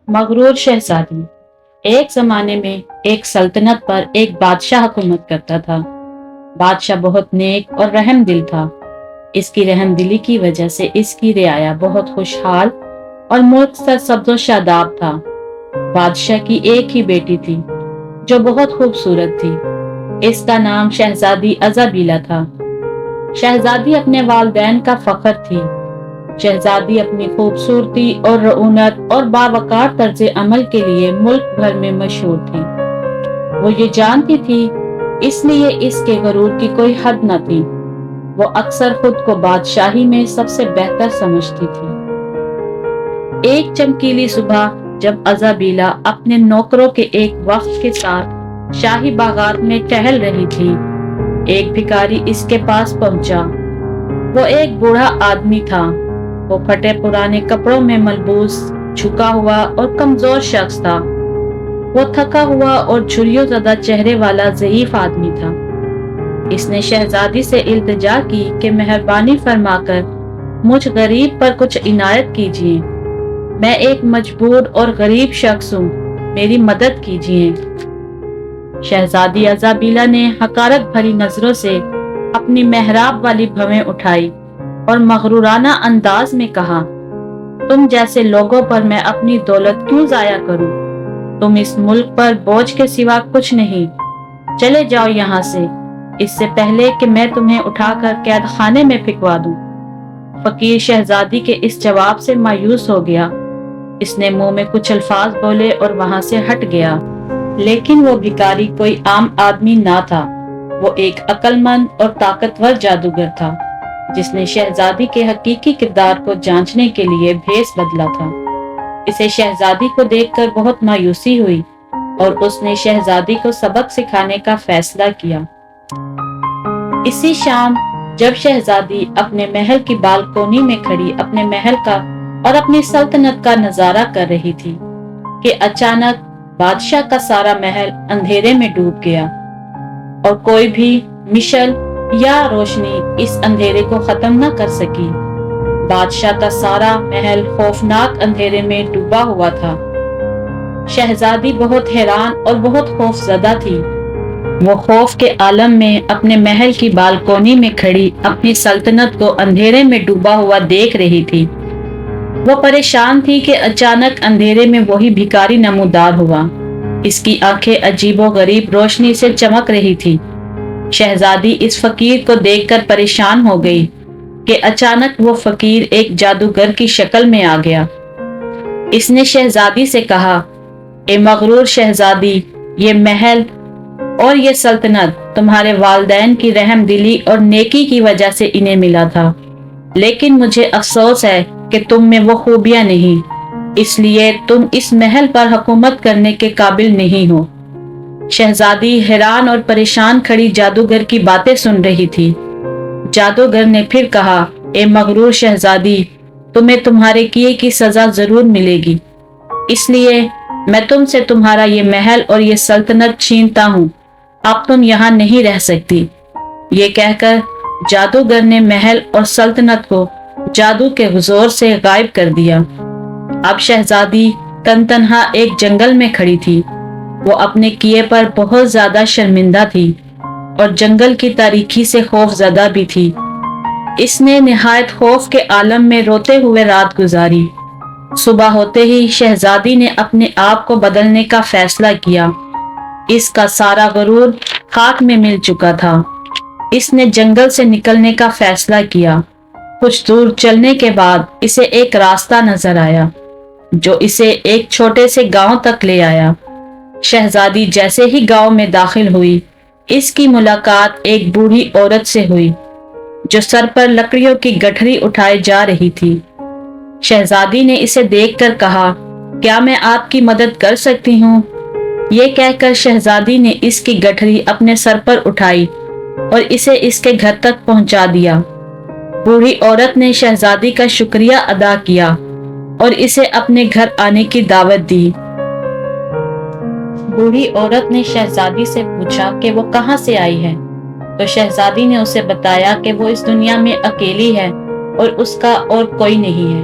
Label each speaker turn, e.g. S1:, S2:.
S1: مغرور شہزادی۔ ایک زمانے میں ایک سلطنت پر ایک بادشاہ حکومت کرتا تھا۔ بادشاہ بہت نیک اور رحم دل تھا۔ اس کی رحم دلی کی وجہ سے اس کی رعایا بہت خوشحال اور ملک سرسبز و شاداب تھا۔ بادشاہ کی ایک ہی بیٹی تھی جو بہت خوبصورت تھی۔ اس کا نام شہزادی ازابیلا تھا۔ شہزادی اپنے والدین کا فخر تھی۔ شہزادی اپنی خوبصورتی اور رعونت اور باوقار طرز عمل کے لیے ملک بھر میں مشہور تھی۔ وہ یہ جانتی تھی، اس لیے اس کے غرور کی کوئی حد نہ تھی۔ وہ اکثر خود کو بادشاہی میں سب سے بہتر سمجھتی تھی۔ ایک چمکیلی صبح جب ازابیلا اپنے نوکروں کے ایک وفد کے ساتھ شاہی باغات میں ٹہل رہی تھی، ایک بھکاری اس کے پاس پہنچا۔ وہ ایک بوڑھا آدمی تھا۔ وہ پھٹے پرانے کپڑوں میں ملبوس، جھکا ہوا اور کمزور شخص تھا۔ وہ تھکا ہوا اور جھریوں زدہ چہرے والا ضعیف آدمی تھا۔ اس نے شہزادی سے التجا کی کہ مہربانی فرما کر مجھ غریب پر کچھ عنایت کیجیے۔ میں ایک مجبور اور غریب شخص ہوں، میری مدد کیجیے۔ شہزادی ازابیلا نے حقارت بھری نظروں سے اپنی محراب والی بھویں اٹھائی اور مغرورانہ انداز میں کہا، تم جیسے لوگوں پر میں اپنی دولت کیوں ضائع کروں؟ تم اس ملک پر بوجھ کے سوا کچھ نہیں۔ چلے جاؤ یہاں سے، اس سے پہلے کہ میں تمہیں اٹھا کر قید خانے میں پھینکوا دوں۔ فقیر شہزادی کے اس جواب سے مایوس ہو گیا۔ اس نے منہ میں کچھ الفاظ بولے اور وہاں سے ہٹ گیا۔ لیکن وہ بھکاری کوئی عام آدمی نہ تھا۔ وہ ایک عقل مند اور طاقتور جادوگر تھا، جس نے شہزادی کے حقیقی کردار کو جانچنے کے لیے بھیس بدلا تھا۔ اسے شہزادی کو دیکھ کر بہت مایوسی ہوئی اور اس نے شہزادی کو سبق سکھانے کا فیصلہ کیا۔ اسی شام جب شہزادی اپنے محل کی بالکونی میں کھڑی اپنے محل کا اور اپنی سلطنت کا نظارہ کر رہی تھی کہ اچانک بادشاہ کا سارا محل اندھیرے میں ڈوب گیا، اور کوئی بھی مشل یا روشنی اس اندھیرے کو ختم نہ کر سکی۔ بادشاہ کا سارا محل خوفناک اندھیرے میں ڈوبا ہوا تھا۔ شہزادی بہت حیران اور بہت خوف زدہ تھی۔ وہ خوف کے عالم میں اپنے محل کی بالکونی میں کھڑی اپنی سلطنت کو اندھیرے میں ڈوبا ہوا دیکھ رہی تھی۔ وہ پریشان تھی کہ اچانک اندھیرے میں وہی بھکاری نمودار ہوا۔ اس کی آنکھیں عجیب و غریب روشنی سے چمک رہی تھی۔ شہزادی اس فقیر کو دیکھ کر پریشان ہو گئی کہ اچانک وہ فقیر ایک جادوگر کی شکل میں آ گیا۔ اس نے شہزادی سے کہا، اے مغرور شہزادی، یہ محل اور یہ سلطنت تمہارے والدین کی رحم دلی اور نیکی کی وجہ سے انہیں ملا تھا، لیکن مجھے افسوس ہے کہ تم میں وہ خوبیاں نہیں، اس لیے تم اس محل پر حکومت کرنے کے قابل نہیں ہو۔ شہزادی حیران اور پریشان کھڑی جادوگر کی باتیں سن رہی تھی۔ جادوگر نے پھر کہا، اے مغرور شہزادی، تمہیں تمہارے کیے کی سزا ضرور ملے گی، اس لیے میں تم سے تمہارا یہ محل اور یہ سلطنت چھینتا ہوں۔ اب تم یہاں نہیں رہ سکتی۔ یہ کہہ کر جادوگر نے محل اور سلطنت کو جادو کے زور سے غائب کر دیا۔ اب شہزادی تن تنہا ایک جنگل میں کھڑی تھی۔ وہ اپنے کیے پر بہت زیادہ شرمندہ تھی اور جنگل کی تاریکی سے خوف زدہ بھی تھی۔ اس نے نہایت خوف کے عالم میں روتے ہوئے رات گزاری۔ صبح ہوتے ہی شہزادی نے اپنے آپ کو بدلنے کا فیصلہ کیا۔ اس کا سارا غرور خاک میں مل چکا تھا۔ اس نے جنگل سے نکلنے کا فیصلہ کیا۔ کچھ دور چلنے کے بعد اسے ایک راستہ نظر آیا جو اسے ایک چھوٹے سے گاؤں تک لے آیا۔ شہزادی جیسے ہی گاؤں میں داخل ہوئی، اس کی ملاقات ایک بوڑھی عورت سے ہوئی جو سر پر لکڑیوں کی گٹھری اٹھائے جا رہی تھی۔ شہزادی نے اسے دیکھ کر کہا، کیا میں آپ کی مدد کر سکتی ہوں؟ یہ کہہ کر شہزادی نے اس کی گٹھری اپنے سر پر اٹھائی اور اسے اس کے گھر تک پہنچا دیا۔ بوڑھی عورت نے شہزادی کا شکریہ ادا کیا اور اسے اپنے گھر آنے کی دعوت دی۔ بوڑھی عورت نے شہزادی سے پوچھا کہ وہ کہاں سے آئی ہے، تو شہزادی نے اسے بتایا کہ وہ اس دنیا میں اکیلی ہے اور اس کا اور کوئی نہیں ہے۔